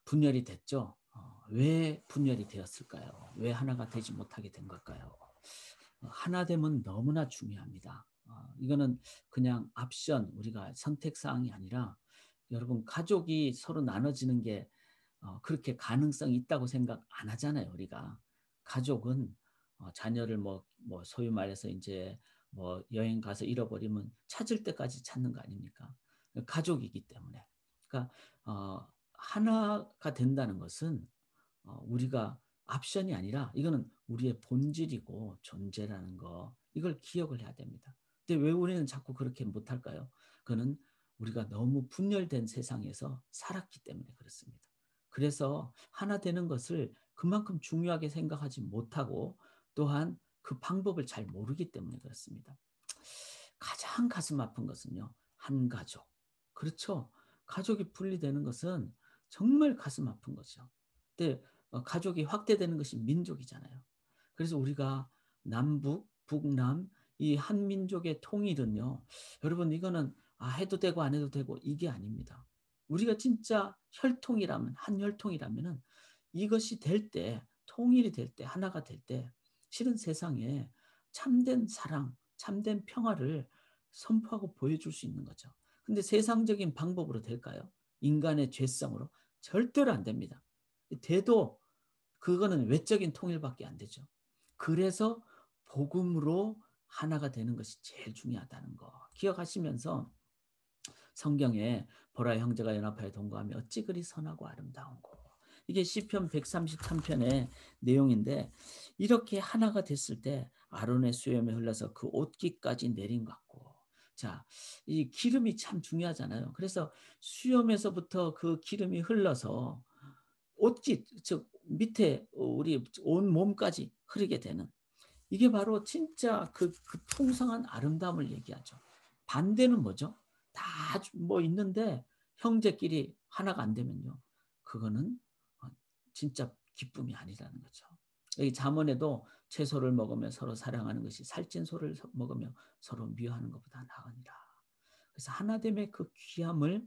분열이 됐죠. 왜 분열이 되었을까요? 왜 하나가 되지 못하게 된 걸까요? 하나됨은 너무나 중요합니다. 이거는 그냥 옵션, 우리가 선택사항이 아니라 여러분 가족이 서로 나눠지는 게 그렇게 가능성이 있다고 생각 안 하잖아요. 우리가 가족은 자녀를 뭐 소위 말해서 이제 뭐 여행 가서 잃어버리면 찾을 때까지 찾는 거 아닙니까? 가족이기 때문에. 그러니까 하나가 된다는 것은 우리가 옵션이 아니라 이거는 우리의 본질이고 존재라는 거, 이걸 기억을 해야 됩니다. 근데 왜 우리는 자꾸 그렇게 못할까요? 그거는 우리가 너무 분열된 세상에서 살았기 때문에 그렇습니다. 그래서 하나 되는 것을 그만큼 중요하게 생각하지 못하고 또한 그 방법을 잘 모르기 때문에 그렇습니다. 가장 가슴 아픈 것은요, 한 가족. 그렇죠. 가족이 분리되는 것은 정말 가슴 아픈 거죠. 근데 가족이 확대되는 것이 민족이잖아요. 그래서 우리가 남북, 북남, 이 한민족의 통일은요, 여러분 이거는 해도 되고 안 해도 되고 이게 아닙니다. 우리가 진짜 혈통이라면, 한 혈통이라면은 이것이 될 때, 통일이 될 때, 하나가 될 때, 실은 세상에 참된 사랑, 참된 평화를 선포하고 보여줄 수 있는 거죠. 근데 세상적인 방법으로 될까요? 인간의 죄성으로? 절대로 안 됩니다. 돼도 그거는 외적인 통일밖에 안 되죠. 그래서 복음으로 하나가 되는 것이 제일 중요하다는 거 기억하시면서 성경에 보라 형제가 연합하여 동거하며 어찌 그리 선하고 아름다운고, 이게 시편 133편의 내용인데 이렇게 하나가 됐을 때 아론의 수염에 흘러서 그 옷깃까지 내린 것 같고, 자, 이 기름이 참 중요하잖아요. 그래서 수염에서부터 그 기름이 흘러서 옷깃, 즉 밑에 우리 온 몸까지 흐르게 되는, 이게 바로 진짜 그 풍성한 아름다움을 얘기하죠. 반대는 뭐죠? 다 뭐 있는데 형제끼리 하나가 안 되면요, 그거는 진짜 기쁨이 아니라는 거죠. 여기 잠언에도 채소를 먹으며 서로 사랑하는 것이 살찐 소를 먹으며 서로 미워하는 것보다 나으니라. 그래서 하나됨의 그 귀함을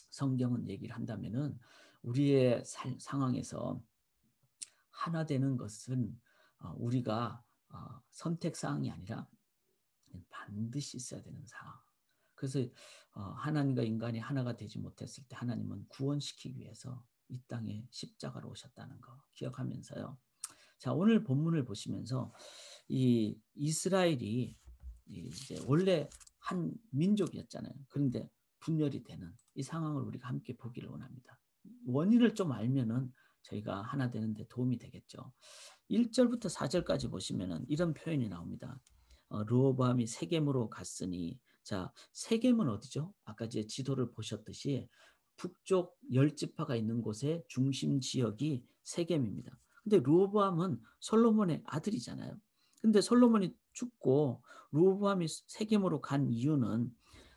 성경은 얘기를 한다면은 우리의 상황에서 하나 되는 것은 우리가 선택사항이 아니라 반드시 있어야 되는 상황. 그래서 하나님과 인간이 하나가 되지 못했을 때 하나님은 구원시키기 위해서 이 땅에 십자가로 오셨다는 거 기억하면서요. 자, 오늘 본문을 보시면서 이 이스라엘이 이제 원래 한 민족이었잖아요. 그런데 분열이 되는 이 상황을 우리가 함께 보기를 원합니다. 원인을 좀 알면은 저희가 하나 되는데 도움이 되겠죠. 1절부터 4절까지 보시면은 이런 표현이 나옵니다. 르호보암이 세겜으로 갔으니, 자, 세겜은 어디죠? 아까 이제 지도를 보셨듯이 북쪽 열 지파가 있는 곳의 중심 지역이 세겜입니다. 근데 르호보암은 솔로몬의 아들이잖아요. 근데 솔로몬이 죽고 르호보암이 세겜으로 간 이유는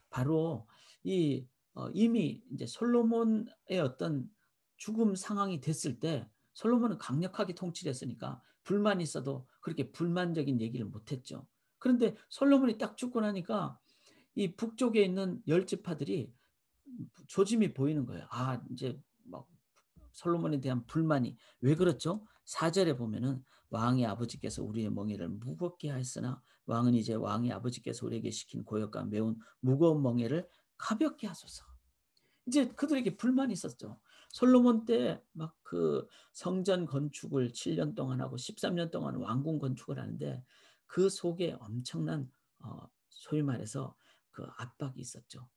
바로 이 이미 이제 솔로몬의 어떤 죽음 상황이 됐을 때 솔로몬은 강력하게 통치를 했으니까 불만이 있어도 그렇게 불만적인 얘기를 못했죠. 그런데 솔로몬이 딱 죽고 나니까 이 북쪽에 있는 열 지파들이 조짐이 보이는 거예요. 이제 막 솔로몬에 대한 불만이 왜 그렇죠? 4절에 보면은 왕의 아버지께서 우리의 멍에를 무겁게 하였으나 왕은 이제 왕의 아버지께서 우리에게 시킨 고역과 매운 무거운 멍에를 가볍게 하소서. 이제 그들에게 불만이 있었죠. 솔로몬 때 막 그 성전 건축을 7년 동안 하고 13년 동안 왕궁 건축을 하는데 그 속에 엄청난 소위 말해서 그 압박이 있었죠.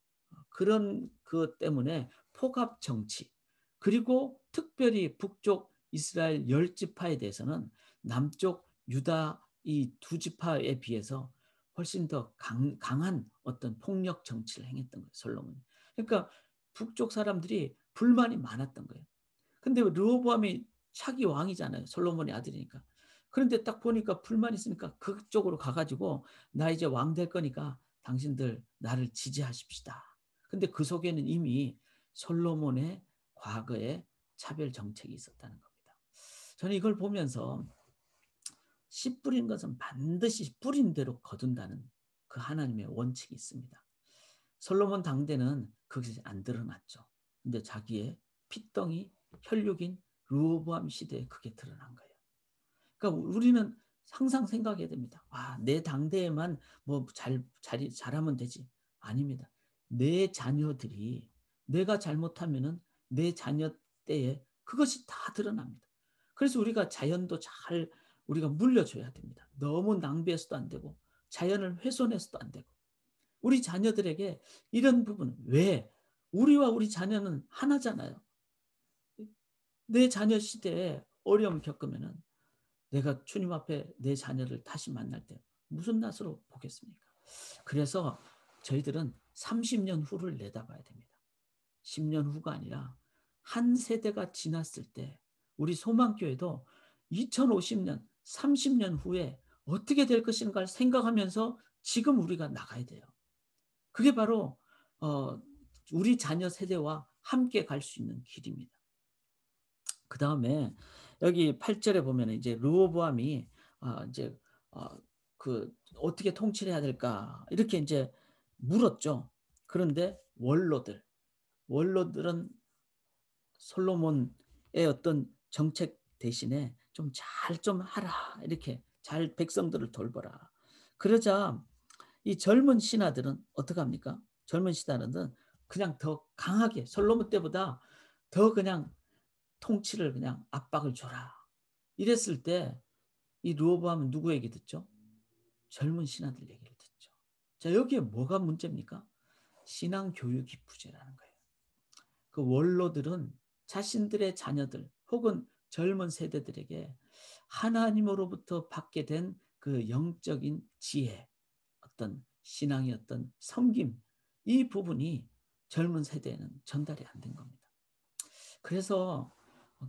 그런 그 때문에 포갑 정치, 그리고 특별히 북쪽 이스라엘 열 지파에 대해서는 남쪽 유다 이 두 지파에 비해서 훨씬 더 강한 어떤 폭력 정치를 행했던 거예요, 솔로몬이. 그러니까 북쪽 사람들이 불만이 많았던 거예요. 근데 르호보암이 차기 왕이잖아요. 솔로몬의 아들이니까. 그런데 딱 보니까 불만 있으니까 그쪽으로 가가지고 나 이제 왕 될 거니까 당신들 나를 지지하십시다. 근데 그 속에는 이미 솔로몬의 과거의 차별 정책이 있었다는 겁니다. 저는 이걸 보면서 씨 뿌린 것은 반드시 뿌린 대로 거둔다는 그 하나님의 원칙이 있습니다. 솔로몬 당대는 그것이 안 드러났죠. 근데 자기의 핏덩이 혈육인 르호보암 시대에 그게 드러난 거예요. 그러니까 우리는 항상 생각해야 됩니다. 내 당대에만 뭐 잘하면 되지. 아닙니다. 내 자녀들이 내가 잘못하면은 내 자녀 때에 그것이 다 드러납니다. 그래서 우리가 자연도 잘 우리가 물려줘야 됩니다. 너무 낭비해서도 안 되고 자연을 훼손해서도 안 되고 우리 자녀들에게 이런 부분 왜 우리와 우리 자녀는 하나잖아요. 내 자녀 시대에 어려움 겪으면은 내가 주님 앞에 내 자녀를 다시 만날 때 무슨 낯으로 보겠습니까? 그래서 저희들은 30년 후를 내다봐야 됩니다. 10년 후가 아니라 한 세대가 지났을 때 우리 소망교회도 2050년, 30년 후에 어떻게 될 것인가를 생각하면서 지금 우리가 나가야 돼요. 그게 바로 우리 자녀 세대와 함께 갈 수 있는 길입니다. 그 다음에 여기 8절에 보면 이제 르호보암이 이제 그 어떻게 통치를 해야 될까 이렇게 이제 물었죠. 그런데 원로들은 솔로몬의 어떤 정책 대신에 좀 하라 이렇게 잘 백성들을 돌보라. 그러자 이 젊은 신하들은 어떻게 합니까? 젊은 신하들은 그냥 더 강하게 솔로몬 때보다 더 그냥 통치를 그냥 압박을 줘라. 이랬을 때 이 르호보암은 누구 얘기 듣죠? 젊은 신하들 얘기를 듣죠. 자, 여기에 뭐가 문제입니까? 신앙 교육이 부재라는 거예요. 그 원로들은 자신들의 자녀들 혹은 젊은 세대들에게 하나님으로부터 받게 된 그 영적인 지혜, 어떤 신앙의 어떤 섬김, 이 부분이 젊은 세대에는 전달이 안 된 겁니다. 그래서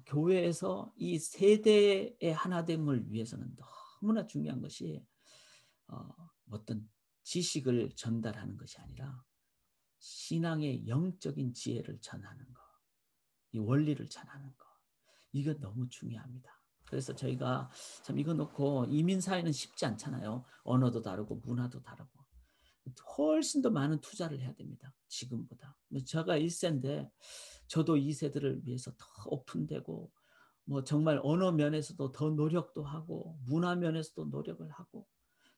교회에서 이 세대의 하나됨을 위해서는 너무나 중요한 것이 어떤 지식을 전달하는 것이 아니라 신앙의 영적인 지혜를 전하는 것, 이 원리를 전하는 것, 이거 너무 중요합니다. 그래서 저희가 참 이거 놓고 이민 사회는 쉽지 않잖아요. 언어도 다르고 문화도 다르고 훨씬 더 많은 투자를 해야 됩니다. 지금보다. 제가 1세인데 저도 2세들을 위해서 더 오픈되고 뭐 정말 언어 면에서도 더 노력도 하고 문화 면에서도 노력을 하고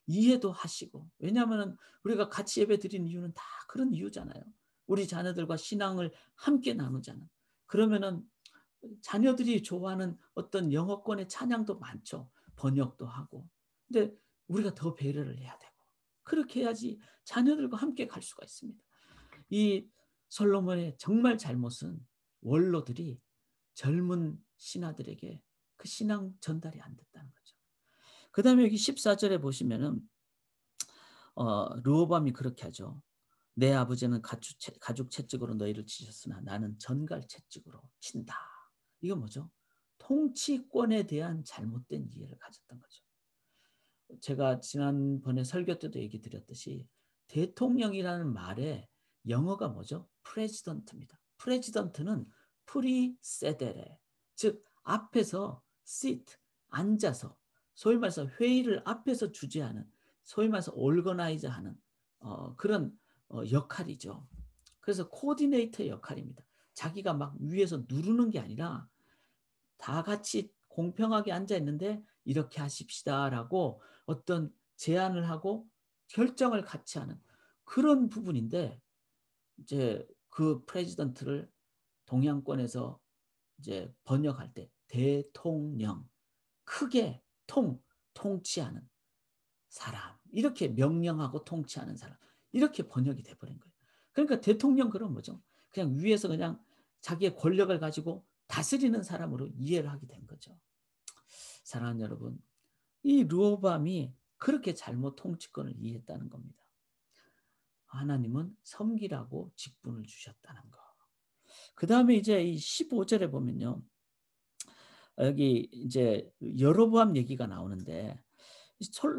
이해도 하시고 왜냐하면 우리가 같이 예배 드리는 이유는 다 그런 이유잖아요. 우리 자녀들과 신앙을 함께 나누잖아요. 그러면은 자녀들이 좋아하는 어떤 영어권의 찬양도 많죠. 번역도 하고. 근데 우리가 더 배려를 해야 되고 그렇게 해야지 자녀들과 함께 갈 수가 있습니다. 이 솔로몬의 정말 잘못은 원로들이 젊은 신하들에게 그 신앙 전달이 안 됐다는 거죠. 그 다음에 여기 14절에 보시면은 르호보암이 그렇게 하죠. 내 아버지는 가죽 채찍으로 너희를 치셨으나 나는 전갈 채찍으로 친다. 이건 뭐죠? 통치권에 대한 잘못된 이해를 가졌던 거죠. 제가 지난번에 설교 때도 얘기 드렸듯이 대통령이라는 말의 영어가 뭐죠? 프레지던트입니다. 프레지던트는 프리세데레, 즉 앞에서 sit, 앉아서 소위 말해서 회의를 앞에서 주재하는 소위 말해서 올거나이즈하는 그런 역할이죠. 그래서 코디네이터 역할입니다. 자기가 막 위에서 누르는 게 아니라 다 같이 공평하게 앉아 있는데 이렇게 하십시다라고 어떤 제안을 하고 결정을 같이 하는 그런 부분인데 이제 그 프레지던트를 동양권에서 이제 번역할 때 대통령 크게 통치하는 사람 이렇게 명령하고 통치하는 사람 이렇게 번역이 돼버린 거예요. 그러니까 대통령 그런 뭐죠? 그냥 위에서 그냥 자기의 권력을 가지고 다스리는 사람으로 이해를 하게 된 거죠. 사랑하는 여러분, 이 르호보암이 그렇게 잘못 통치권을 이해했다는 겁니다. 하나님은 섬기라고 직분을 주셨다는 거. 그 다음에 이제 이 15절에 보면요. 여기 이제 여로보암 얘기가 나오는데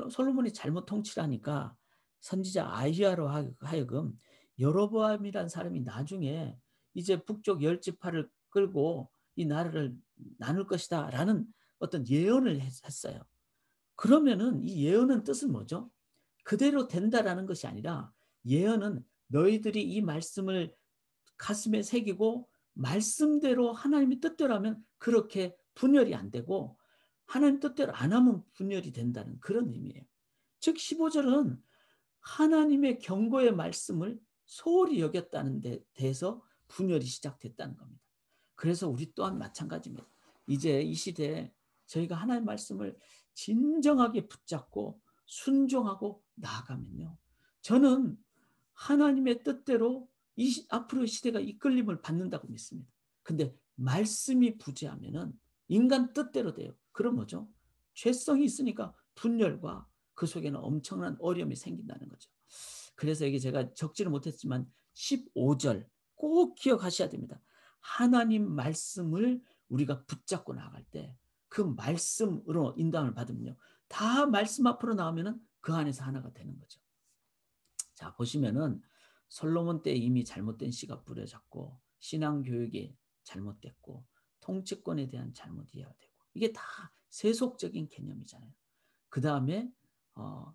솔로몬이 잘못 통치를 하니까 선지자 아히야로 하여금 여로보암이라는 사람이 나중에 이제 북쪽 10지파를 끌고 이 나라를 나눌 것이다 라는 어떤 예언을 했어요. 그러면은 이 예언은 뜻은 뭐죠? 그대로 된다라는 것이 아니라 예언은 너희들이 이 말씀을 가슴에 새기고 말씀대로 하나님의 뜻대로 하면 그렇게 분열이 안 되고 하나님 뜻대로 안 하면 분열이 된다는 그런 의미예요. 즉 15절은 하나님의 경고의 말씀을 소홀히 여겼다는 데 대해서 분열이 시작됐다는 겁니다. 그래서 우리 또한 마찬가지입니다. 이제 이 시대에 저희가 하나님의 말씀을 진정하게 붙잡고 순종하고 나아가면요. 저는 하나님의 뜻대로 앞으로의 시대가 이끌림을 받는다고 믿습니다. 근데 말씀이 부재하면은 인간 뜻대로 돼요. 그럼 뭐죠? 죄성이 있으니까 분열과 그 속에는 엄청난 어려움이 생긴다는 거죠. 그래서 이게 제가 적지는 못했지만 15절 꼭 기억하셔야 됩니다. 하나님 말씀을 우리가 붙잡고 나갈 때 그 말씀으로 인도함을 받으면요. 다 말씀 앞으로 나오면은 그 안에서 하나가 되는 거죠. 자, 보시면은 솔로몬 때 이미 잘못된 씨가 뿌려졌고 신앙 교육이 잘못됐고 통치권에 대한 잘못 이해가 되고 이게 다 세속적인 개념이잖아요. 그 다음에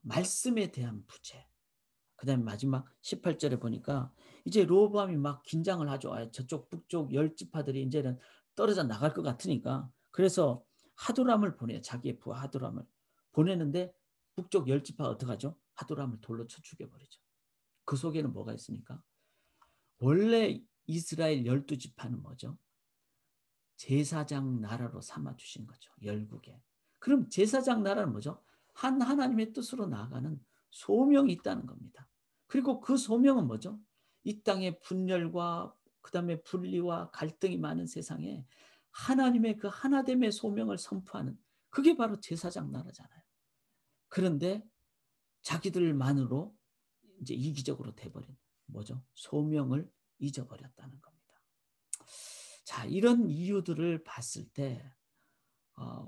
말씀에 대한 부재. 그 다음에 마지막 18절에 보니까 이제 로보암이 막 긴장을 하죠. 저쪽 북쪽 열 지파들이 이제는 떨어져 나갈 것 같으니까. 그래서 하도람을 보내요. 자기의 부하 하도람을 보내는데 북쪽 열 지파가 어떡하죠? 하도람을 돌로 쳐 죽여버리죠. 그 속에는 뭐가 있습니까? 원래 이스라엘 12지파는 뭐죠? 제사장 나라로 삼아주신 거죠. 열국에. 그럼 제사장 나라는 뭐죠? 하나님의 뜻으로 나아가는 소명이 있다는 겁니다. 그리고 그 소명은 뭐죠? 이 땅의 분열과 그다음에 분리와 갈등이 많은 세상에 하나님의 그 하나됨의 소명을 선포하는 그게 바로 제사장 나라잖아요. 그런데 자기들만으로 이제 이기적으로 돼버린 뭐죠? 소명을 잊어버렸다는 겁니다. 자, 이런 이유들을 봤을 때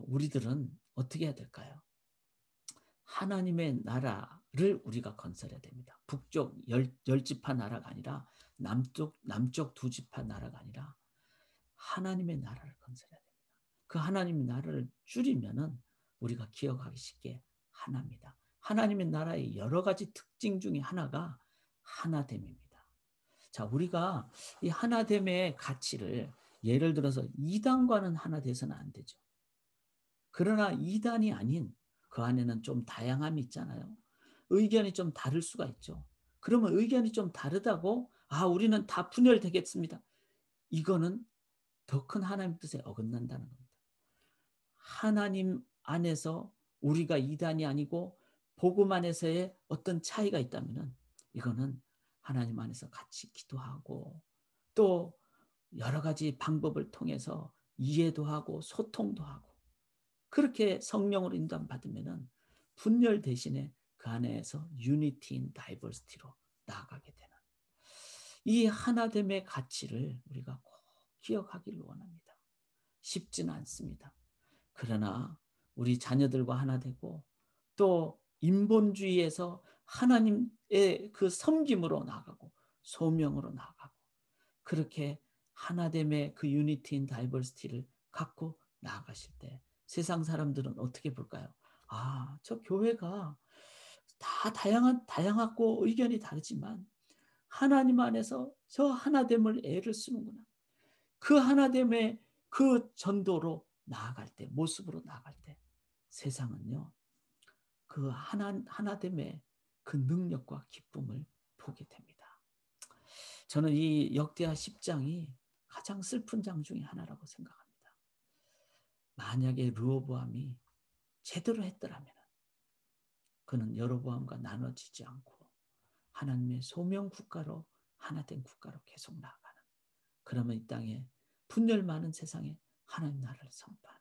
우리들은 어떻게 해야 될까요? 하나님의 나라를 우리가 건설해야 됩니다. 북쪽 열 지파 나라가 아니라 남쪽 두 지파 나라가 아니라 하나님의 나라를 건설해야 됩니다. 그 하나님의 나라를 줄이면은 우리가 기억하기 쉽게 하나입니다. 하나님의 나라의 여러 가지 특징 중에 하나가 하나됨입니다. 자, 우리가 이 하나됨의 가치를 예를 들어서 이단과는 하나 돼서는 안 되죠. 그러나 이단이 아닌 그 안에는 좀 다양함이 있잖아요. 의견이 좀 다를 수가 있죠. 그러면 의견이 좀 다르다고 우리는 다 분열되겠습니다. 이거는 더 큰 하나님 뜻에 어긋난다는 겁니다. 하나님 안에서 우리가 이단이 아니고 복음 안에서의 어떤 차이가 있다면 이거는 하나님 안에서 같이 기도하고 또 여러 가지 방법을 통해서 이해도 하고 소통도 하고 그렇게 성령으로 인도함 받으면은 분열 대신에 그 안에서 유니티 인 다이버시티로 나아가게 되는 이 하나됨의 가치를 우리가 꼭 기억하기를 원합니다. 쉽지는 않습니다. 그러나 우리 자녀들과 하나 되고 또 인본주의에서 하나님의 그 섬김으로 나아가고 소명으로 나아가고 그렇게 하나됨의 그 유니티 인 다이버시티를 갖고 나아가실 때 세상 사람들은 어떻게 볼까요? 저 교회가 다 다양하고 의견이 다르지만 하나님 안에서 저 하나됨을 애를 쓰는구나. 그 하나됨의 그 전도로 나아갈 때, 모습으로 나아갈 때 세상은요. 그 하나됨의 그 능력과 기쁨을 보게 됩니다. 저는 이 역대하 10장이 가장 슬픈 장 중에 하나라고 생각합니다. 만약에 르호보암이 제대로 했더라면 그는 여로보암과 나눠지지 않고 하나님의 소명 국가로 하나된 국가로 계속 나아가는 그러면 이 땅에 분열 많은 세상에 하나님 나라를 선포하는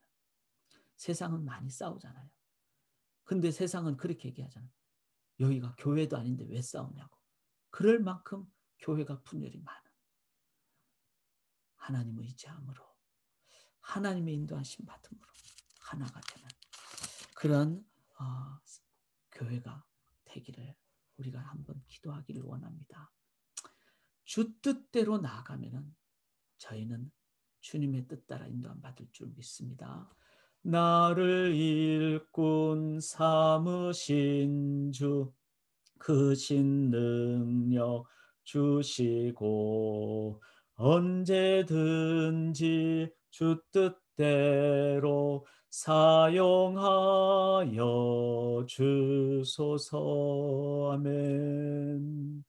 세상은 많이 싸우잖아요. 근데 세상은 그렇게 얘기하잖아요. 여기가 교회도 아닌데 왜 싸우냐고. 그럴 만큼 교회가 분열이 많은 하나님의 의지함으로 하나님의 인도하심 받음으로 하나가 되는 그런 교회가 되기를 우리가 한번 기도하기를 원합니다. 주 뜻대로 나아가면은 저희는 주님의 뜻 따라 인도함 받을 줄 믿습니다. 나를 일꾼 삼으신 주 크신 능력 주시고 언제든지 주 뜻대로 사용하여 주소서. 아멘.